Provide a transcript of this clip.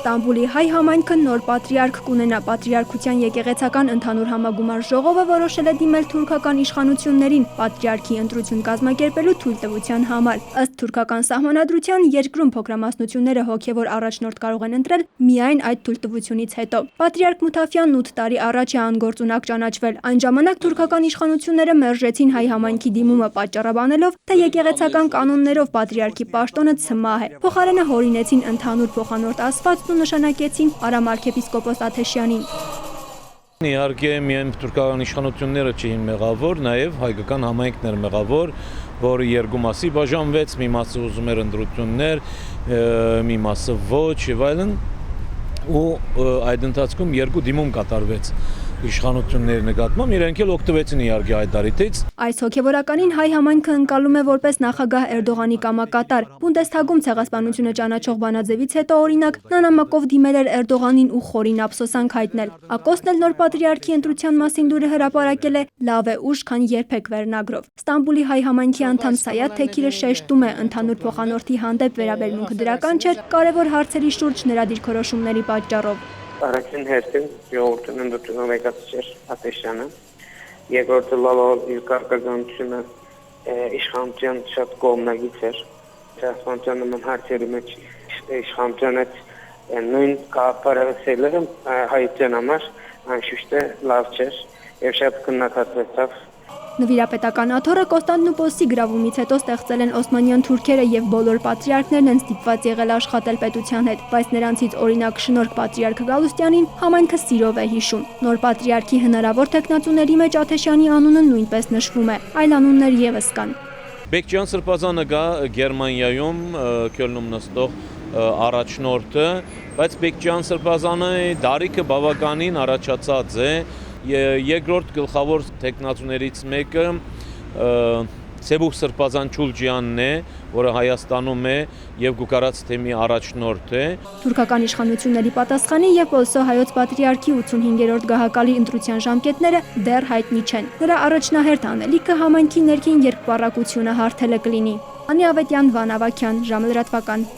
Ստամբուլի հայ համայնքը նոր պատրիարք կունենա։ Պատրիարքության եկեղեցական ընդհանուր համագումար ժողովը որոշել է դիմել թուրքական իշխանություններին պատրիարքի ընտրություն կազմակերպելու թույլտվության համար։ Ըստ թուրքական սահմանադրության երկրում փոքրամասնությունները հոգևոր առաջնորդ կարող են ընտրել միայն այդ թույլտվությունից հետո։ Պատրիարք Մութաֆյանն 8 տարի առաջ է անգործունակ ճանաչվել։ Այն ժամանակ թուրքական իշխանությունները մերժեցին հայ համայնքի դիմումը պատճառաբանելով, թե եկեղեցական կանոններով պատրիարքի պաշտոնը ցմահ է։ Փոխարենը հորինեցին ընդհանուր փոխանորդ ասվածն ու նշանակեցին Արամ arczepiskopos Աթեշյանին։ Իհարկե միայն թուրքական իշխանությունները չէին մեղավոր, նաև հայկական համայնքն էր մեղավոր, որը երկու մասի բաժանվեց, մի մասը ուզում էր ընտրություններ, մի մասը ոչ եւ այլն, ու այդ ընթացքում երկու դիմում կատարվեց իշխանությունների նկատմամբ, իրենք էլ օգտվեցին իհարկե այդ դարիթից։ Այս հոգևորականին հայ համայնքը ընկալում է որպես նախագահ Էրդողանի կամակատար։ Բունդեսթագում ցեղասպանությունը ճանաչող բանաձևից հետո օրինակ նա նամակով դիմել էր Էրդողանին ու խորին ափսոսանք հայտնել։ Ակոսն էլ նոր պատրիարքի ընտրության մասին լուրը հրապարակել է «Լավ է ուշ, քան երբեք» վերնագրով։ Ստամբուլի հայ համայնքի անդամ Սայաթ Թեքիրը շեշտում է, ընդհանուր փոխանորդի հանդեպ վերաբերմունքը դրական չէր, կարևոր հարցերի շուրջ նրա դիրքորոշումների պատճառով։ Առաջին հերթին ժողովրդին ընդդիմում եկած Աթեշյանը, երկրորդը լավալ իր կարգազանությունը իշխանության շատ կողմնակից էր։ Ցեղասպանության նման հարցերի մեջ իշխանությունը նույն կապարավեցելը հայության համար անշուշտ լավ չէր եւ շատ քննադատվեցավ։ Նվիրապետական աթոռը Կոստանդնուպոլսի գրավումից հետո ստեղծել են օսմանյան թուրքերը եւ բոլոր պատրիարքներն են ստիպված եղել աշխատել պետության հետ, բայց նրանցից օրինակ շնորհք պատրիարք Գալուստյանին համայնքը սիրով է հիշում։ Նոր պատրիարքի հնարավոր տեխնացուների մեջ Աթեշյանի անունը նույնպես նշվում է, այլ անուններ եւս կան։ Բեկչյան Սրբազանը գա Գերմանիայում Քյոլնում նստող առաջնորդը, բայց Բեկչյան Սրբազանը դարիքը բավականին առաջացած է։ Երկրորդ գլխավոր տեխնացուներից մեկը Սեբուխ Սրբազան Չուլջյանն է, որը Հայաստանում է եւ Գուկարաց թեմի առաջնորդ է։ Թուրքական իշխանությունների պատասխանի եւ Պոլսո հայոց պատրիարքի 85-րդ գահակալի ընտրության ժամկետները դեռ հայտնի չեն։ Նրա առաջնահերթ անելիքը համայնքի ներքին երկպառակությունը հարթելը կլինի։ Անի Ավետյան, Վան Ավագյան, ժամը լրատվական։